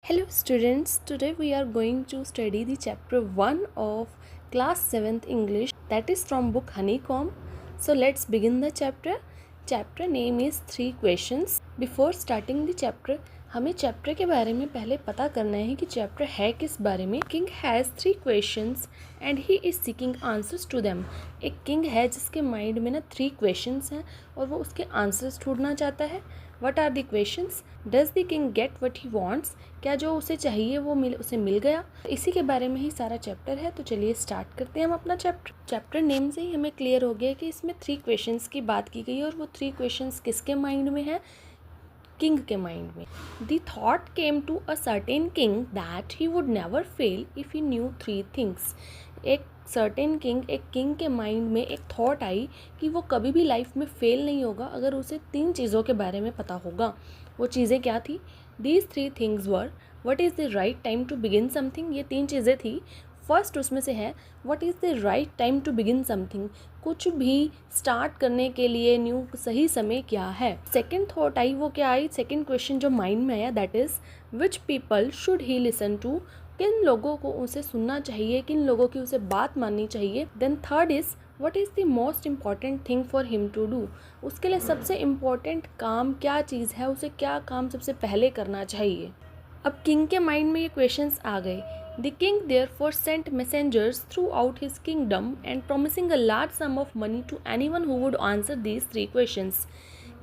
Hello students, today we are going to study the chapter 1 of class 7th English, that is from book Honeycomb. So let's begin the chapter. Chapter name is 3 questions. Before starting the chapter, हमें chapter के बारे में पहले पता करना है कि chapter है किस बारे में. King has 3 questions and he is seeking answers to them. एक किंग है जिसके माइंड में 3 क्वेश्चंस हैं और वो उसके आंसर्स ढूंढना चाहता है. What are the questions? Does the king get what he wants? क्या जो उसे चाहिए वो उसे मिल गया? इसी के बारे में ही सारा चैप्टर है. तो चलिए स्टार्ट करते हैं हम अपना चैप्टर नेम से ही हमें क्लियर हो गया कि इसमें 3 क्वेश्चंस की बात की गई है और वो 3 क्वेश्चंस किसके माइंड में है? किंग के माइंड में. The thought came to a certain king that he would never fail if he knew 3 things. एक सर्टेन किंग, एक किंग के माइंड में एक थॉट आई कि वो कभी भी लाइफ में फेल नहीं होगा अगर उसे 3 चीज़ों के बारे में पता होगा. वो चीज़ें क्या थी? These 3 things were, what is the right time to begin something? ये 3 चीज़ें थी. फर्स्ट उसमें से है what is the right time to begin something. कुछ भी स्टार्ट करने के लिए न्यू सही समय क्या है. सेकंड थॉट आई, वो क्या आई? सेकंड क्वेश्चन जो माइंड में आया that is which people should he listen to. किन लोगों को उसे सुनना चाहिए, किन लोगों की उसे बात माननी चाहिए. Then third is what is the most important thing for him to do. उसके लिए सबसे इम्पॉर्टेंट काम क्या चीज़ है, उसे क्या काम सबसे पहले करना चाहिए. अब किंग के माइंड में ये क्वेश्चंस आ गए. The king therefore sent messengers throughout his kingdom and promising a large sum of money to anyone who would answer these 3 questions.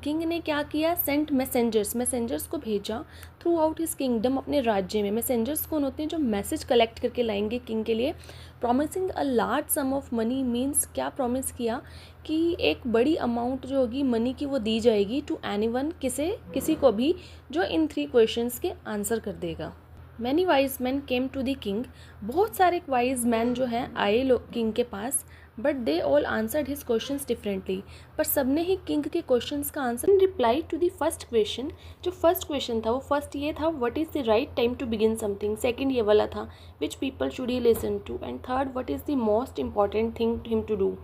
King ने क्या किया? सेंट मैसेंजर्स को भेजा थ्रू आउट हिज किंगडम, अपने राज्य में. मैसेंजर्स कौन होते हैं? जो मैसेज कलेक्ट करके लाएंगे किंग के लिए. Promising a large some of money means क्या प्रॉमिस किया कि एक बड़ी अमाउंट जो होगी मनी की वो दी जाएगी टू एनीवन, किसी को भी जो इन 3 क्वेश्चंस के आंसर कर देगा. Many wise man came to the king. बहुत सारे वाइज मैन जो हैं आए लोग किंग के पास. But they all answered his questions differently. पर सबने ही किंग के क्वेश्चंस का answer. In reply to the first question, जो फर्स्ट क्वेश्चन था वो फर्स्ट ये था what is the right time to begin something. Second ये वाला था which people should he listen to. And third what is the most important thing him to do.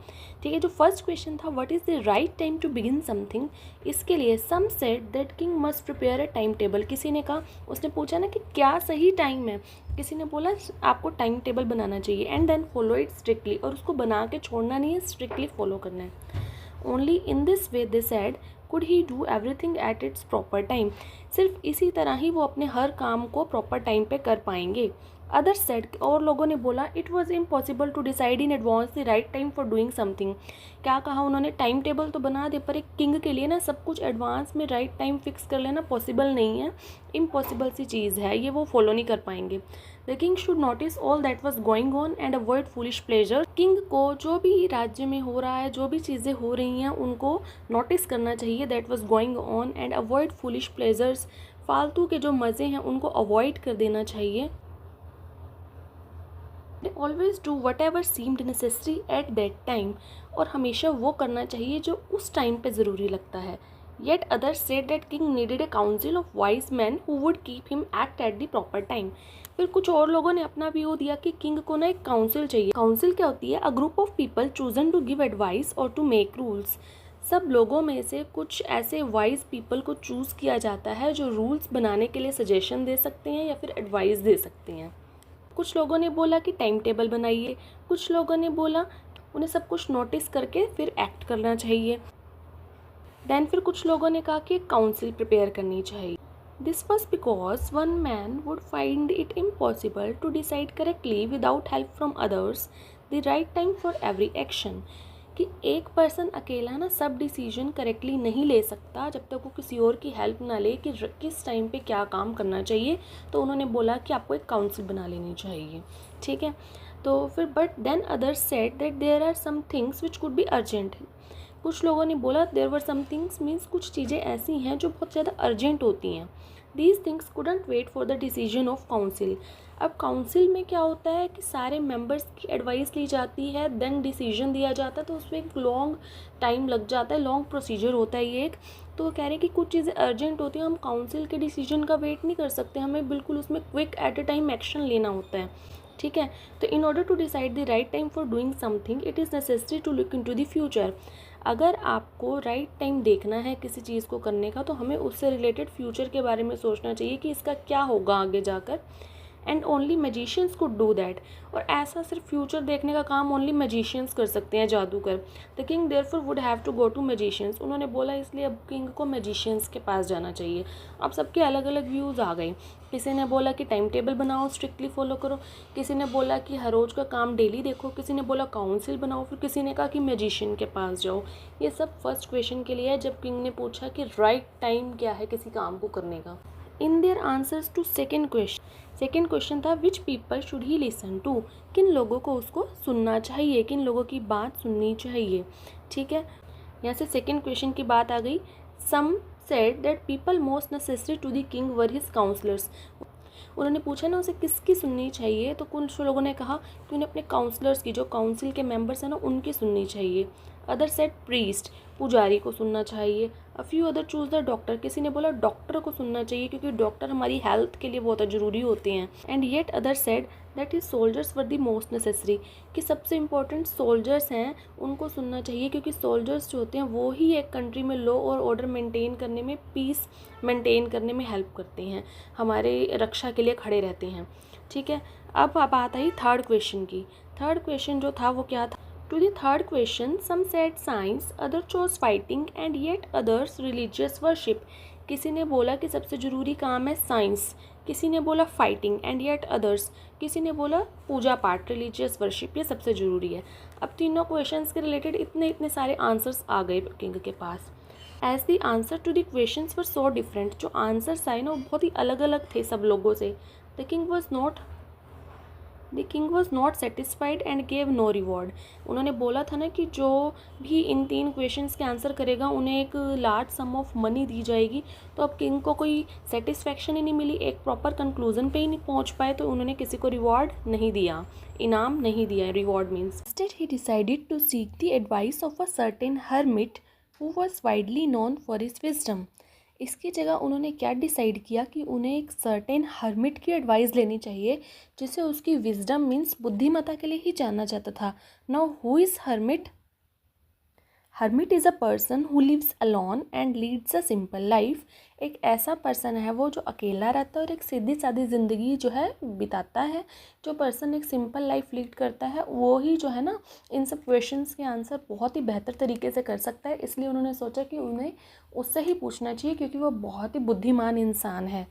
ठीक है, जो फर्स्ट क्वेश्चन था what is the right time to begin something, इसके लिए some said that king must prepare a time table. किसी ने कहा, उसने पूछा ना कि क्या सही टाइम है. किसी ने बोला आपको टाइम टेबल बनाना चाहिए and then follow it strictly. और उसको बना के छोड़ना नहीं है, स्ट्रिक्टली फॉलो करना है. Only in this way they said could he do everything at its proper time. सिर्फ इसी तरह ही वो अपने हर काम को प्रॉपर टाइम पे कर पाएंगे. अदर सेड, और लोगों ने बोला it was impossible to decide in advance the right time for doing something. क्या कहा उन्होंने? टाइम टेबल तो बना दे पर एक किंग के लिए ना सब कुछ एडवांस में राइट टाइम फिक्स कर लेना पॉसिबल नहीं है. इम्पॉसिबल सी चीज़ है ये, वो फॉलो नहीं कर पाएंगे. The king should notice all that was going on and avoid foolish pleasure. King को जो भी राज्य में हो रहा है, जो भी चीज़ें हो रही हैं उनको नोटिस करना चाहिए. That was going on and avoid foolish pleasures. फालतू के जो मज़े हैं उनको अवॉइड कर देना चाहिए. They always do whatever seemed necessary at that time. और हमेशा वो करना चाहिए जो उस टाइम पे ज़रूरी लगता है. Yet others said that king needed a council of wise men who would keep him act at the proper time. फिर कुछ और लोगों ने अपना व्यू दिया कि किंग को ना एक काउंसिल चाहिए. काउंसिल क्या होती है? A group of people chosen to give advice और टू मेक रूल्स. सब लोगों में से कुछ ऐसे वाइज पीपल को चूज़ किया जाता है जो रूल्स बनाने के लिए सजेशन दे सकते हैं या फिर एडवाइस दे सकते हैं. कुछ लोगों ने बोला कि टाइम टेबल बनाइए, कुछ लोगों ने बोला उन्हें सब कुछ नोटिस करके फिर एक्ट करना चाहिए. देन फिर कुछ लोगों ने कहा कि एक काउंसिल प्रिपेयर करनी चाहिए. This was because one man would find it impossible to decide correctly without help from others the right time for every action. कि एक पर्सन अकेला ना सब डिसीजन करेक्टली नहीं ले सकता जब तक वो किसी और की हेल्प ना ले कि किस टाइम पे क्या काम करना चाहिए. तो उन्होंने बोला कि आपको एक काउंसिल बना लेनी चाहिए. ठीक है, तो फिर but then others said that there are some things which could be urgent. कुछ लोगों ने बोला there were some things means कुछ चीज़ें ऐसी हैं जो बहुत ज़्यादा अर्जेंट होती हैं. These things couldn't wait for the decision of council. अब काउंसिल में क्या होता है कि सारे मेंबर्स की एडवाइस ली जाती है, देन डिसीजन दिया जाता है. तो उसमें एक लॉन्ग टाइम लग जाता है, लॉन्ग प्रोसीजर होता है ये एक. तो कह रहे हैं कि कुछ चीज़ें अर्जेंट होती हैं, हम काउंसिल के डिसीजन का वेट नहीं कर सकते, हमें बिल्कुल उसमें quick at a time action लेना होता है. ठीक है, तो in order to decide the right time for doing something it is necessary to look into the future. अगर आपको राइट टाइम देखना है किसी चीज़ को करने का, तो हमें उससे रिलेटेड फ्यूचर के बारे में सोचना चाहिए कि इसका क्या होगा आगे जाकर, and only magicians could do that. और ऐसा सिर्फ फ्यूचर देखने का काम ओनली मैजिशियंस कर सकते हैं, जादूगर। The king therefore would have to go to magicians. उन्होंने बोला इसलिए अब किंग को मैजिशियंस के पास जाना चाहिए। अब सबके अलग अलग व्यूज़ आ गए। किसी ने बोला कि टाइम टेबल बनाओ, स्ट्रिक्टली फॉलो करो। किसी ने बोला कि हर रोज़ का काम डेली देखो। किसी ने बोला काउंसिल बनाओ। फिर किसी ने कहा कि मैजिशियन के पास जाओ। ये सब फर्स्ट क्वेश्चन के लिए है, जब किंग ने पूछा कि राइट टाइम क्या है किसी काम को करने का। In their answers to second question था which people should he listen to. किन लोगों को उसको सुनना चाहिए, किन लोगों की बात सुननी चाहिए। ठीक है, यहाँ से सेकेंड क्वेश्चन की बात आ गई। Some said that people most necessary to the king were his counsellors. उन्होंने पूछा ना उसे किसकी सुननी चाहिए, तो कुछ लोगों ने कहा कि उन्हें अपने काउंसलर्स की, जो काउंसिल के मेंबर्स हैं ना, उनकी सुननी चाहिए। अदर सेड प्रीस्ट, पुजारी को सुनना चाहिए। A few other choose the doctor, किसी ने बोला डॉक्टर को सुनना चाहिए क्योंकि डॉक्टर हमारी हेल्थ के लिए बहुत ज़रूरी होते हैं। And yet other said that is soldiers were the most necessary, कि सबसे इम्पोर्टेंट सोल्जर्स हैं उनको सुनना चाहिए, क्योंकि सोल्जर्स जो होते हैं वो ही एक कंट्री में लॉ और ऑर्डर मेंटेन करने में, पीस मेंटेन करने में हेल्प करते हैं, हमारे रक्षा के लिए खड़े रहते हैं। ठीक है, अब बात आई थर्ड क्वेश्चन की। थर्ड क्वेश्चन जो था वो क्या था। To the third question some said science, other chose fighting and yet others religious worship. किसी ने बोला कि सबसे ज़रूरी काम है साइंस, किसी ने बोला फाइटिंग, एंड येट अदर्स, किसी ने बोला पूजा पाठ, रिलीजियस वर्शिप, ये सबसे ज़रूरी है। अब तीनों क्वेश्चंस के रिलेटेड इतने सारे आंसर्स आ गए किंग के पास। As the answer to the questions were so different, जो आंसर्स आए ना वो बहुत ही अलग अलग थे सब लोगों से। The king was not satisfied and gave no reward. उन्होंने बोला था ना कि जो भी इन 3 क्वेश्चंस के आंसर करेगा उन्हें एक लार्ज सम ऑफ मनी दी जाएगी। तो अब किंग को कोई सेटिस्फैक्शन ही नहीं मिली, एक प्रॉपर कंक्लूजन पे ही नहीं पहुंच पाए, तो उन्होंने किसी को रिवॉर्ड नहीं दिया, इनाम नहीं दिया। Reward means instead he decided to seek the advice of a certain hermit who was widely known for his wisdom. इसकी जगह उन्होंने क्या डिसाइड किया कि उन्हें एक सर्टेन हर्मिट की एडवाइस लेनी चाहिए, जिसे उसकी विजडम मीन्स बुद्धिमत्ता के लिए ही जाना जाता था। Now who is hermit? Hermit is a person who lives alone and leads a simple life. एक ऐसा पर्सन है वो जो अकेला रहता है और एक सीधी सादी ज़िंदगी जो है बिताता है। जो पर्सन एक सिंपल लाइफ लीड करता है वो ही जो है ना इन सब क्वेश्चंस के आंसर बहुत ही बेहतर तरीके से कर सकता है। इसलिए उन्होंने सोचा कि उन्हें उससे ही पूछना चाहिए, क्योंकि वो बहुत ही बुद्धिमान इंसान है।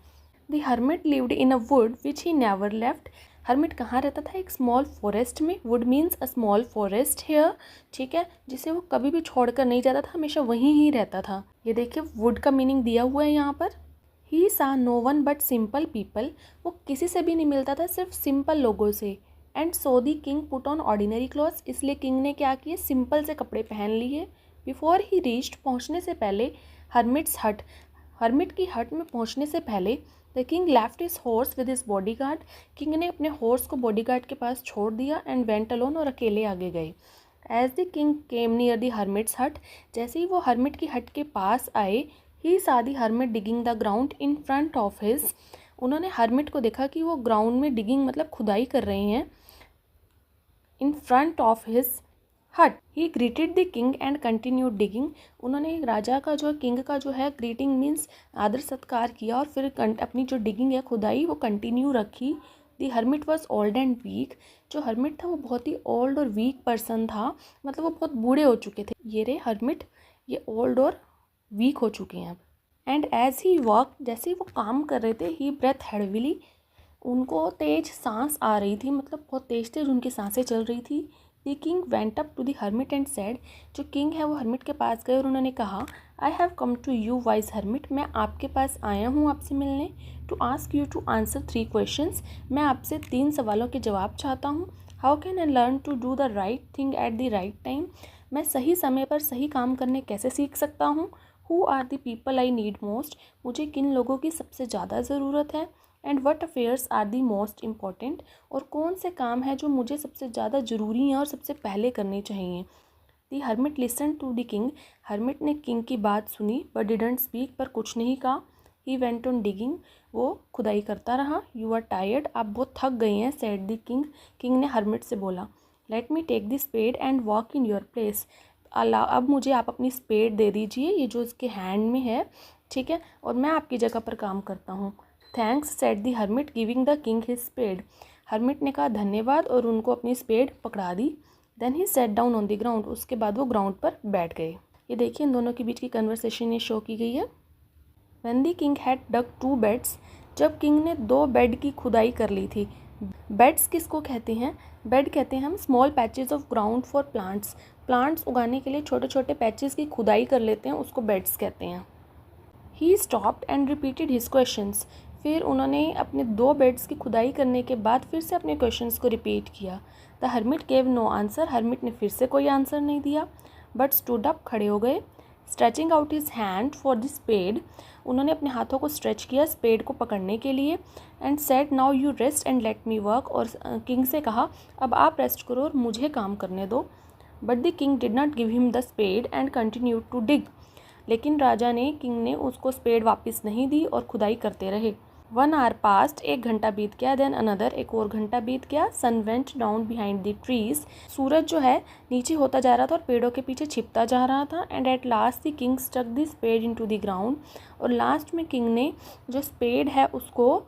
The hermit lived in a wood which he never left. Hermit कहाँ रहता था? एक स्मॉल फॉरेस्ट में। Wood means a small forest here, ठीक है, जिसे वो कभी भी छोड़कर नहीं जाता था, हमेशा वहीं ही रहता था। ये देखिए वुड का मीनिंग दिया हुआ है यहाँ पर। He saw no one but simple people, वो किसी से भी नहीं मिलता था, सिर्फ सिंपल लोगों से। And so the king put on ordinary clothes, इसलिए किंग ने क्या किए, सिंपल से कपड़े पहन लिए। बिफोर ही रीच्ड, पहुँचने से पहले, हर्मिट्स हट, हर्मिट की हट में पहुँचने से पहले, the king left his horse with his body guard, king ने अपने हॉर्स को बॉडीगार्ड के पास छोड़ दिया। एंड वेंट अलोन, और अकेले आगे गए। As the king came near the hermit's hut, जैसे ही वो हर्मिट की हट के पास आए, ही सा the hermit digging the ground in front of his, उन्होंने हर्मिट को देखा कि वो ग्राउंड में डिगिंग मतलब खुदाई कर रहे हैं, इन फ्रंट ऑफ हिज हट। ही greeted the king and continued digging, उन्होंने राजा का जो किंग का जो है ग्रीटिंग मीन्स आदर सत्कार किया, और फिर अपनी जो डिगिंग है खुदाई वो कंटिन्यू रखी। The hermit was old and weak, जो हर्मिट था वो बहुत ही ओल्ड और वीक पर्सन था, मतलब वो बहुत बूढ़े हो चुके थे। ये रे हर्मिट, ये ओल्ड और वीक हो चुके हैं अब। एंड एज ही वर्क, जैसे ही वो काम कर रहे थे, ही ब्रेथ हेडविली, उनको तेज सांस आ रही थी, मतलब बहुत तेज तेज उनकी सांसें चल रही थी। The king went up to the hermit and said, जो किंग है वो हर्मिट के पास गए और उन्होंने कहा, I have come to you wise hermit, मैं आपके पास आया हूँ आपसे मिलने। To ask you to answer 3 questions, मैं आपसे 3 सवालों के जवाब चाहता हूँ। How can I learn to do the right thing at the right time, मैं सही समय पर सही काम करने कैसे सीख सकता हूँ। Who are the people I need most, मुझे किन लोगों की सबसे ज़्यादा ज़रूरत है। And what affairs are the most important, और कौन से काम हैं जो मुझे सबसे ज़्यादा ज़रूरी हैं और सबसे पहले करने चाहिए। The hermit listen to the king, hermit ने किंग की बात सुनी बट डिडंट स्पीक, पर कुछ नहीं कहा। ही वेंट ऑन डिगिंग, वो खुदाई करता रहा। यू आर टायर्ड, आप बहुत थक गए हैं, सेड द किंग, किंग ने हर्मिट से बोला। Let me take the spade and work in your place, अब मुझे आप अपनी स्पेड दे दीजिए, ये जो इसके हैंड में है, ठीक है, और मैं आपकी जगह पर काम करता हूँ। Thanks said the hermit giving the king his spade. Hermit ने कहा धन्यवाद और उनको अपनी स्पेड पकड़ा दी। Then he sat down on the ground, उसके बाद वो ग्राउंड पर बैठ गए। ये देखिए इन दोनों के बीच की कन्वर्सेशन ये शो की गई है। When the king had dug 2 beds, जब किंग ने 2 बेड की खुदाई कर ली थी। बेड्स किसको कहते हैं? बेड कहते हैं हम small patches of ground for plants. Plants उगाने के लिए छोटे छोटे पैचेस की खुदाई कर लेते हैं, उसको बेड्स कहते हैं। He stopped and repeated his questions, फिर उन्होंने अपने 2 बेड्स की खुदाई करने के बाद फिर से अपने क्वेश्चंस को रिपीट किया। The hermit gave no answer, hermit ने फिर से कोई आंसर नहीं दिया, बट स्टूड अप, खड़े हो गए। Stretching out his hand for the spade, उन्होंने अपने हाथों को स्ट्रेच किया स्पेड को पकड़ने के लिए। And said now you rest and let me work, और किंग से कहा अब आप रेस्ट करो और मुझे काम करने दो। But the king did not give him the spade and continued to dig, लेकिन राजा ने, किंग ने उसको स्पेड वापस नहीं दी और खुदाई करते रहे। 1 hour passed, 1 घंटा बीत गया। देन अनदर, एक और घंटा बीत गया। Sun went down behind the trees, सूरज जो है नीचे होता जा रहा था और पेड़ों के पीछे छिपता जा रहा था। And at last the king stuck the spade into the ground, और लास्ट में किंग ने जो स्पेड है उसको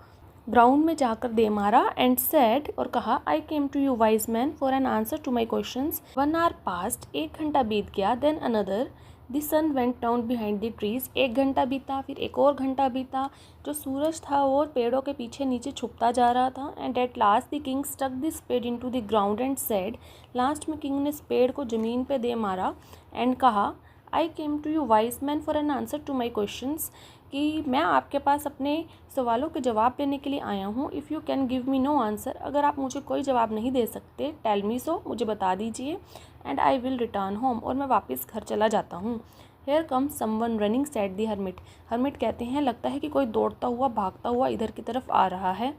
ग्राउंड में जाकर दे मारा। एंड सेड, और कहा I came to you wise man for an answer to my questions. 1 hour passed, 1 घंटा बीत गया। Then another, the sun went down behind the trees, 1 घंटा बीता, फिर एक और घंटा बीता। जो सूरज था वो पेड़ों के पीछे नीचे छुपता जा रहा था। And at last the king stuck the spade into the ground and said, लास्ट में किंग ने स्पेड को ज़मीन पे दे मारा एंड कहा I came to you wise man for an answer to my questions, कि मैं आपके पास अपने सवालों के जवाब देने के लिए आया हूँ। If you can give me know answer, अगर आप मुझे कोई जवाब नहीं दे सकते, टेल मी सो, मुझे बता दीजिए। And I will return home, और मैं वापस घर चला जाता हूँ। Here comes someone running said the hermit, hermit कहते हैं लगता है कि कोई दौड़ता हुआ भागता हुआ इधर की तरफ आ रहा है।